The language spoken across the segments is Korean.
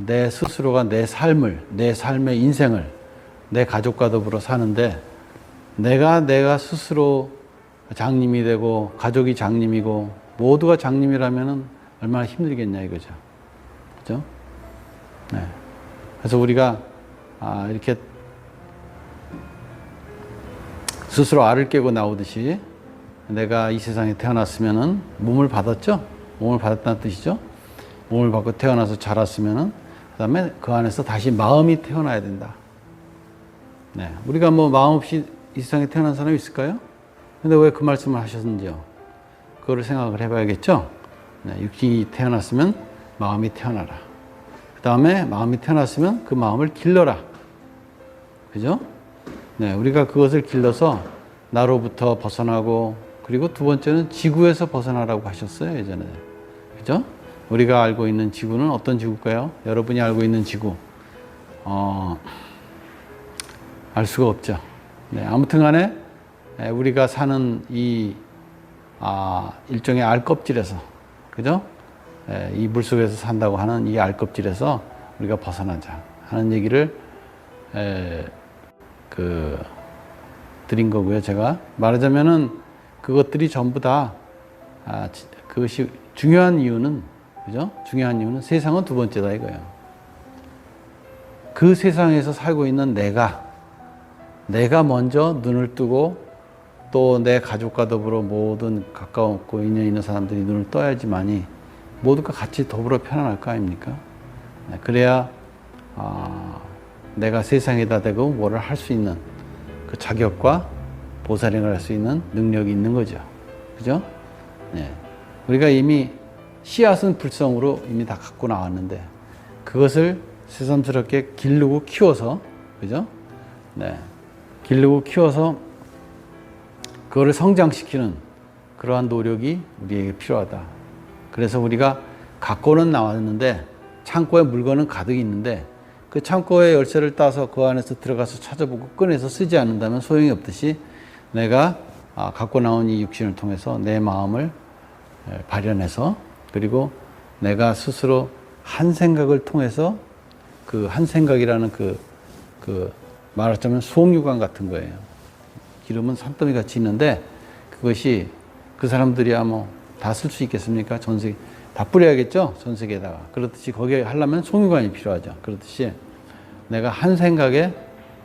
내 스스로가 내 삶을, 내 삶의 인생을 내 가족과 더불어 사는데 내가 스스로 장님이 되고 가족이 장님이고 모두가 장님이라면 얼마나 힘들겠냐 이거죠. 그죠? 네. 그래서 우리가 이렇게 스스로 알을 깨고 나오듯이 내가 이 세상에 태어났으면은 몸을 받았죠? 몸을 받았다는 뜻이죠? 몸을 받고 태어나서 자랐으면은 그 다음에 그 안에서 다시 마음이 태어나야 된다. 네. 우리가 뭐 마음 없이 이 세상에 태어난 사람이 있을까요? 근데 왜 그 말씀을 하셨는지요? 그거를 생각을 해봐야겠죠? 네. 육신이 태어났으면 마음이 태어나라. 그 다음에 마음이 태어났으면 그 마음을 길러라. 그죠? 네. 우리가 그것을 길러서 나로부터 벗어나고 그리고 두 번째는 지구에서 벗어나라고 하셨어요. 예전에. 그죠? 우리가 알고 있는 지구는 어떤 지구일까요? 여러분이 알고 있는 지구. 알 수가 없죠. 네, 아무튼 간에 우리가 사는 이 일종의 알껍질에서, 그죠? 이 물속에서 산다고 하는 이 알껍질에서 우리가 벗어나자 하는 얘기를 드린 거고요. 제가 말하자면은 그것들이 전부 다 그것이 중요한 이유는, 그죠? 중요한 이유는 세상은 두 번째다 이거예요. 그 세상에서 살고 있는 내가 먼저 눈을 뜨고 또 내 가족과 더불어 모든 가까웠고 인연 있는 사람들이 눈을 떠야지만이 모두가 같이 더불어 편안할 거 아닙니까? 그래야 내가 세상에다 대고 뭐를 할 수 있는 그 자격과 보살행을 할 수 있는 능력이 있는 거죠. 그죠? 네. 우리가 이미 씨앗은 불성으로 이미 다 갖고 나왔는데 그것을 새삼스럽게 기르고 키워서, 그죠? 네. 기르고 키워서 그거를 성장시키는 그러한 노력이 우리에게 필요하다. 그래서 우리가 갖고는 나왔는데 창고에 물건은 가득 있는데 그 창고에 열쇠를 따서 그 안에서 들어가서 찾아보고 꺼내서 쓰지 않는다면 소용이 없듯이 내가 갖고 나온 이 육신을 통해서 내 마음을 발현해서 그리고 내가 스스로 한 생각을 통해서 그 한 생각이라는 말하자면 수옥유관 같은 거예요. 기름은 산더미 같이 있는데 그것이 그 사람들이야 뭐 다 쓸 수 있겠습니까? 전 세계 다 뿌려야겠죠? 전 세계에다가. 그렇듯이 거기에 하려면 송유관이 필요하죠. 그렇듯이 내가 한 생각에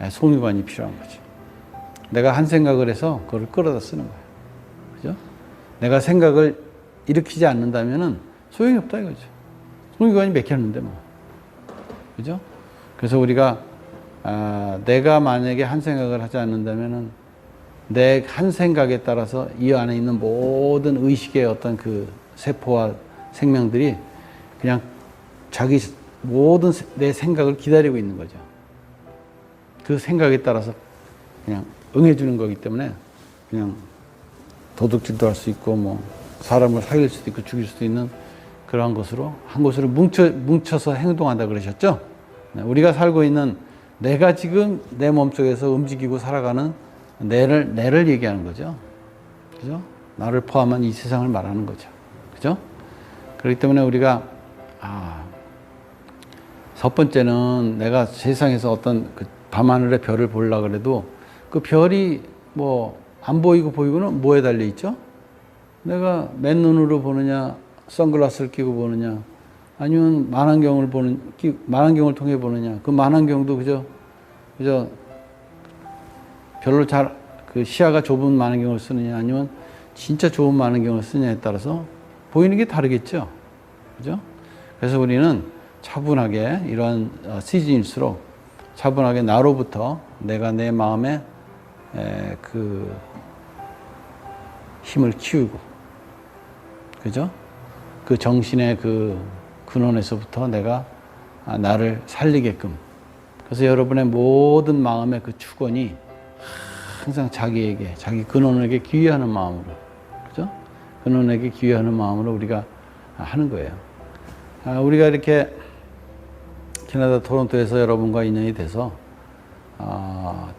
송유관이 필요한 거죠. 내가 한 생각을 해서 그걸 끌어다 쓰는 거예요. 그죠? 내가 생각을 일으키지 않는다면은 소용이 없다 이거죠. 송유관이 맥혔는데 뭐. 그죠? 그래서 우리가 내가 만약에 한 생각을 하지 않는다면은 내 한 생각에 따라서 이 안에 있는 모든 의식의 어떤 그 세포와 생명들이 그냥 자기 모든 내 생각을 기다리고 있는 거죠. 그 생각에 따라서 그냥 응해주는 거기 때문에 그냥 도둑질도 할 수 있고 뭐 사람을 살릴 수도 있고 죽일 수도 있는 그러한 것으로 한 곳으로 뭉쳐서 행동한다 그러셨죠? 우리가 살고 있는 내가 지금 내 몸속에서 움직이고 살아가는 내를 얘기하는 거죠. 그죠? 나를 포함한 이 세상을 말하는 거죠. 그죠? 그렇기 때문에 우리가 첫 번째는 내가 세상에서 어떤 그 밤하늘의 별을 보려고 그래도 그 별이 뭐 안 보이고 보이고는 뭐에 달려 있죠? 내가 맨눈으로 보느냐, 선글라스를 끼고 보느냐, 아니면 만안경을 통해 보느냐. 그 만안경도 그저 별로 그 시야가 좁은 만안경을 쓰느냐, 아니면 진짜 좋은 만안경을 쓰느냐에 따라서 보이는 게 다르겠죠. 그죠? 그래서 우리는 차분하게 이러한 시즌일수록 차분하게 나로부터 내가 내 마음에 그 힘을 키우고, 그죠? 그 정신의 그 근원에서부터 내가 나를 살리게끔. 그래서 여러분의 모든 마음의 그 축원이 항상 자기에게, 자기 근원에게 기여하는 마음으로, 그죠? 근원에게 기여하는 마음으로 우리가 하는 거예요. 우리가 이렇게 캐나다 토론토에서 여러분과 인연이 돼서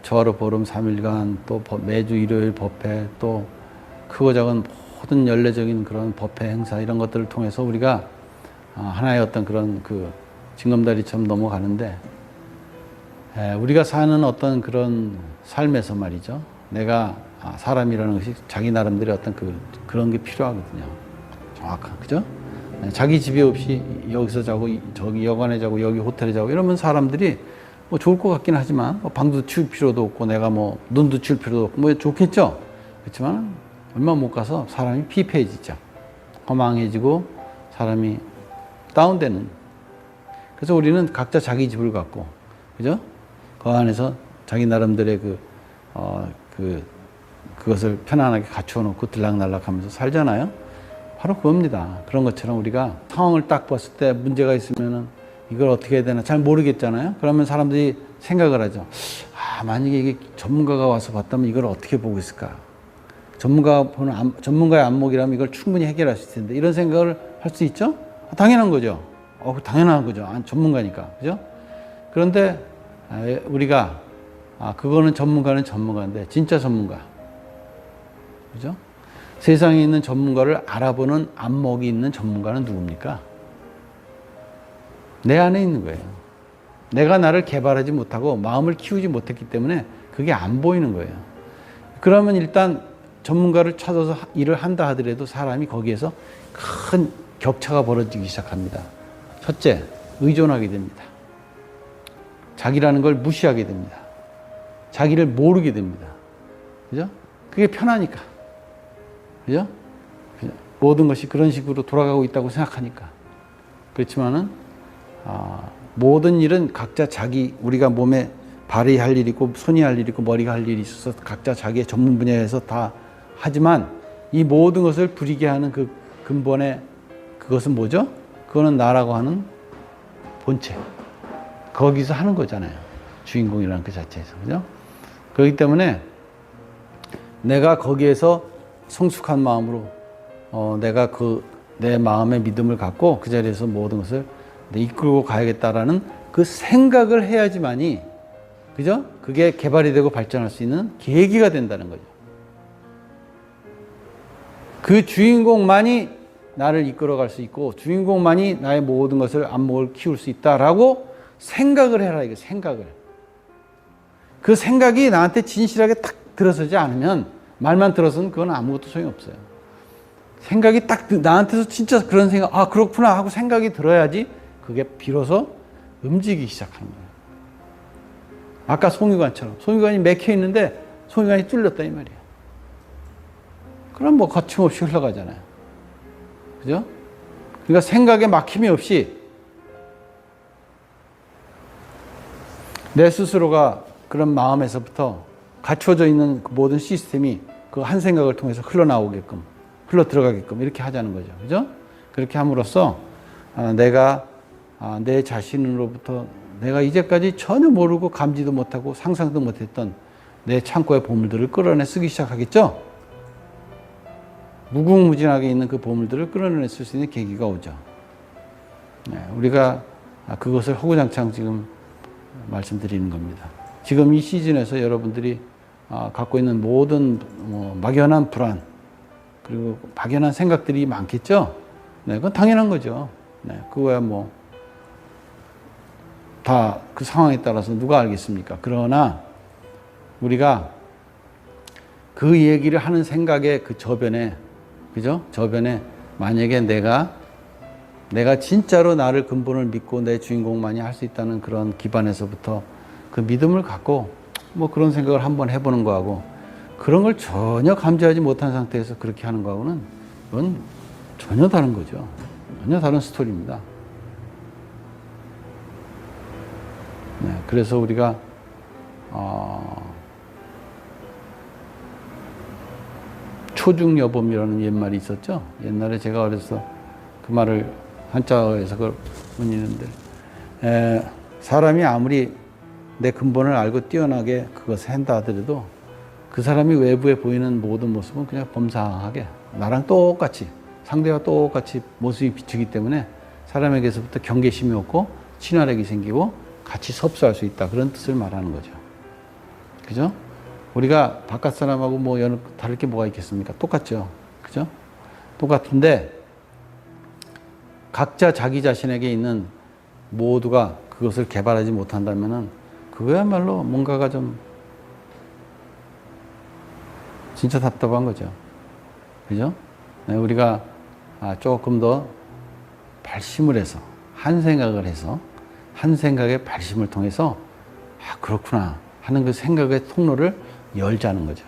저하루 보름 3일간 또 매주 일요일 법회 또 크고 작은 모든 연례적인 그런 법회 행사 이런 것들을 통해서 우리가 하나의 어떤 그런 그 징검다리처럼 넘어가는데, 우리가 사는 어떤 그런 삶에서 말이죠. 내가 사람이라는 것이 자기 나름대로 어떤 그런 게 필요하거든요. 정확한, 그죠? 자기 집이 없이 여기서 자고 저기 여관에 자고 여기 호텔에 자고 이러면 사람들이 뭐 좋을 것 같긴 하지만 뭐 방도 치울 필요도 없고 내가 뭐 눈도 치울 필요도 없고 뭐 좋겠죠. 그렇지만 얼마 못 가서 사람이 피폐해지죠. 허망해지고 사람이 다운되는. 그래서 우리는 각자 자기 집을 갖고, 그죠? 그 안에서 자기 나름대로의 그것을 편안하게 갖추어 놓고 들락날락 하면서 살잖아요. 바로 그겁니다. 그런 것처럼 우리가 상황을 딱 봤을 때 문제가 있으면은 이걸 어떻게 해야 되나 잘 모르겠잖아요. 그러면 사람들이 생각을 하죠. 만약에 이게 전문가가 와서 봤다면 이걸 어떻게 보고 있을까? 전문가의 안목이라면 이걸 충분히 해결할 수 있을 텐데 이런 생각을 할 수 있죠? 당연한 거죠. 당연한 거죠. 전문가니까. 그죠? 그런데 우리가 그거는 전문가인데 진짜 전문가. 그죠? 세상에 있는 전문가를 알아보는 안목이 있는 전문가는 누굽니까? 내 안에 있는 거예요. 내가 나를 개발하지 못하고 마음을 키우지 못했기 때문에 그게 안 보이는 거예요. 그러면 일단 전문가를 찾아서 일을 한다 하더라도 사람이 거기에서 큰 격차가 벌어지기 시작합니다. 첫째, 의존하게 됩니다. 자기라는 걸 무시하게 됩니다. 자기를 모르게 됩니다. 그죠? 그게 편하니까. 그죠? 모든 것이 그런 식으로 돌아가고 있다고 생각하니까. 그렇지만은, 모든 일은 각자 우리가 몸에 발이 할 일이 있고, 손이 할 일이 있고, 머리가 할 일이 있어서 각자 자기의 전문 분야에서 다 하지만, 이 모든 것을 부리게 하는 그 근본의 그것은 뭐죠? 그거는 나라고 하는 본체. 거기서 하는 거잖아요. 주인공이라는 그 자체에서. 그죠? 그렇기 때문에 내가 거기에서 성숙한 마음으로 내가 내 마음의 믿음을 갖고 그 자리에서 모든 것을 이끌고 가야겠다라는 그 생각을 해야지만이, 그죠? 그게 개발이 되고 발전할 수 있는 계기가 된다는 거죠. 그 주인공만이 나를 이끌어갈 수 있고 주인공만이 나의 모든 것을 안목을 키울 수 있다라고 생각을 해라, 이거 생각을. 그 생각이 나한테 진실하게 딱 들어서지 않으면 말만 들어서는 그건 아무것도 소용없어요. 생각이 딱 나한테서 진짜 그런 생각, 그렇구나 하고 생각이 들어야지 그게 비로소 움직이기 시작하는 거예요. 아까 송유관처럼 송유관이 맥혀 있는데 송유관이 뚫렸다 이 말이에요. 그럼 뭐 거침없이 흘러가잖아요. 그죠? 그러니까 생각에 막힘이 없이 내 스스로가 그런 마음에서부터 갖춰져 있는 그 모든 시스템이 그 한 생각을 통해서 흘러나오게끔, 흘러 들어가게끔 이렇게 하자는 거죠. 그죠? 그렇게 함으로써 내가 내 자신으로부터 내가 이제까지 전혀 모르고 감지도 못하고 상상도 못했던 내 창고의 보물들을 끌어내 쓰기 시작하겠죠? 무궁무진하게 있는 그 보물들을 끌어내 쓸 수 있는 계기가 오죠. 우리가 그것을 허구장창 지금 말씀드리는 겁니다. 지금 이 시즌에서 여러분들이 갖고 있는 모든 막연한 불안, 그리고 막연한 생각들이 많겠죠? 그건 당연한 거죠. 그거야 다 그 상황에 따라서 누가 알겠습니까? 그러나 우리가 그 얘기를 하는 생각의 그 저변에, 그죠? 저변에 만약에 내가 진짜로 나를 근본을 믿고 내 주인공만이 할 수 있다는 그런 기반에서부터 그 믿음을 갖고 그런 생각을 한번 해보는 거하고, 그런 걸 전혀 감지하지 못한 상태에서 그렇게 하는 거하고는 그건 전혀 다른 거죠. 전혀 다른 스토리입니다. 그래서 우리가 초중여범이라는 옛말이 있었죠. 옛날에 제가 어려서 그 말을 한자어에서 그걸 문의는데, 사람이 아무리 내 근본을 알고 뛰어나게 그것을 한다 하더라도 그 사람이 외부에 보이는 모든 모습은 그냥 범상하게 나랑 똑같이, 상대와 똑같이 모습이 비추기 때문에 사람에게서부터 경계심이 없고 친화력이 생기고 같이 섭수할 수 있다, 그런 뜻을 말하는 거죠. 그죠? 우리가 바깥 사람하고 다를 게 뭐가 있겠습니까? 똑같죠. 그죠? 똑같은데 각자 자기 자신에게 있는 모두가 그것을 개발하지 못한다면은 그거야말로 뭔가가 좀 진짜 답답한 거죠. 그죠? 네, 우리가 조금 더 발심을 해서, 한 생각을 해서, 한 생각의 발심을 통해서, 그렇구나 하는 그 생각의 통로를 열자는 거죠.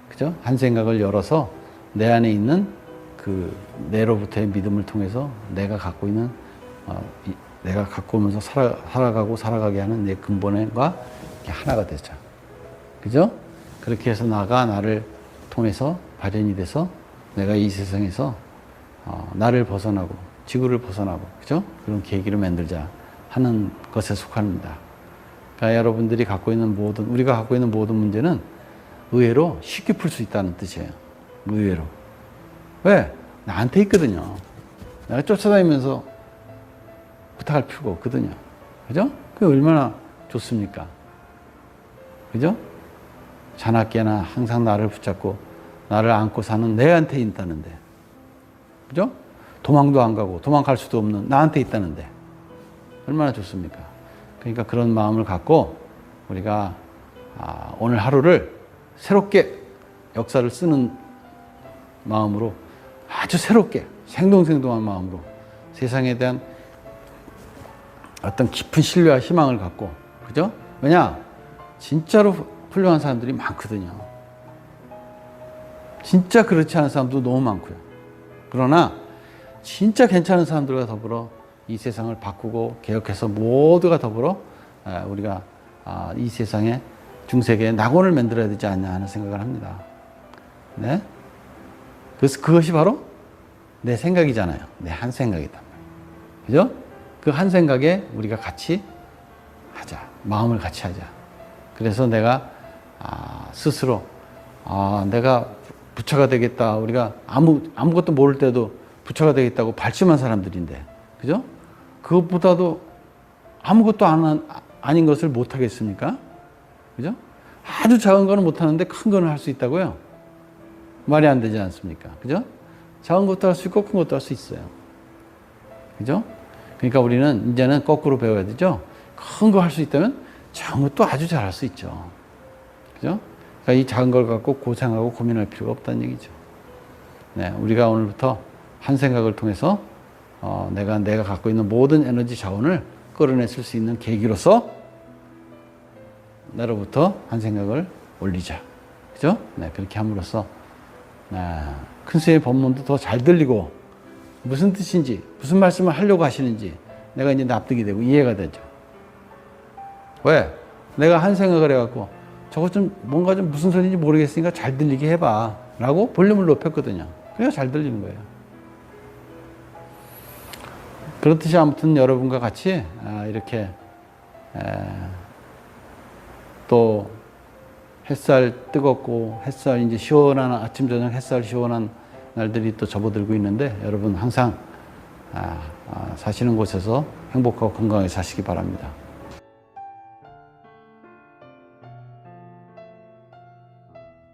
그죠? 한 생각을 열어서 내 안에 있는 그 내로부터의 믿음을 통해서 내가 갖고 있는, 내가 갖고 오면서 살아가게 하는 내 근본과 하나가 되자. 그죠? 그렇게 해서 나를 통해서 발현이 돼서 내가 이 세상에서 나를 벗어나고 지구를 벗어나고, 그죠? 그런 계기를 만들자 하는 것에 속합니다. 그러니까 여러분들이 우리가 갖고 있는 모든 문제는 의외로 쉽게 풀 수 있다는 뜻이에요. 의외로. 왜? 나한테 있거든요. 내가 쫓아다니면서 부탁할 필요가 없거든요. 그죠? 그게 얼마나 좋습니까? 그죠? 자나깨나 항상 나를 붙잡고 나를 안고 사는 내한테 있다는데. 그죠? 도망도 안 가고 도망갈 수도 없는 나한테 있다는데. 얼마나 좋습니까? 그러니까 그런 마음을 갖고 우리가 오늘 하루를 새롭게 역사를 쓰는 마음으로, 아주 새롭게 생동생동한 마음으로 세상에 대한 어떤 깊은 신뢰와 희망을 갖고, 그죠? 왜냐? 진짜로 훌륭한 사람들이 많거든요. 진짜 그렇지 않은 사람도 너무 많고요. 그러나 진짜 괜찮은 사람들과 더불어 이 세상을 바꾸고 개혁해서 모두가 더불어 우리가 이 세상에 중세계의 낙원을 만들어야 되지 않냐 하는 생각을 합니다. 네? 그래서 그것이 바로 내 생각이잖아요. 내 한 생각이다. 그죠? 그 한 생각에 우리가 같이 하자. 마음을 같이 하자. 그래서 내가 스스로 내가 부처가 되겠다. 우리가 아무것도 모를 때도 부처가 되겠다고 발심한 사람들인데, 그죠? 그것보다도 아무것도 아닌 것을 못 하겠습니까? 그죠? 아주 작은 거는 못 하는데 큰 거는 할 수 있다고요? 말이 안 되지 않습니까? 그죠? 작은 것도 할 수 있고 큰 것도 할 수 있어요. 그죠? 그러니까 우리는 이제는 거꾸로 배워야 되죠? 큰 거 할 수 있다면 작은 것도 아주 잘 할 수 있죠. 그죠? 그러니까 이 작은 걸 갖고 고생하고 고민할 필요가 없다는 얘기죠. 네, 우리가 오늘부터 한 생각을 통해서 내가 갖고 있는 모든 에너지 자원을 끌어냈을 수 있는 계기로서 나로부터 한 생각을 올리자. 그죠? 네, 그렇게 함으로써 큰 스님의 법문도 더 잘 들리고 무슨 뜻인지, 무슨 말씀을 하려고 하시는지 내가 이제 납득이 되고 이해가 되죠. 왜? 내가 한 생각을 해갖고 저것 좀 뭔가 좀 무슨 소리인지 모르겠으니까 잘 들리게 해봐 라고 볼륨을 높였거든요. 그래야 잘 들리는 거예요. 그렇듯이 아무튼 여러분과 같이 이렇게 또 햇살 뜨겁고 햇살 이제 시원한 아침 저녁 햇살 시원한 날들이 또 접어들고 있는데 여러분 항상 사시는 곳에서 행복하고 건강하게 사시기 바랍니다.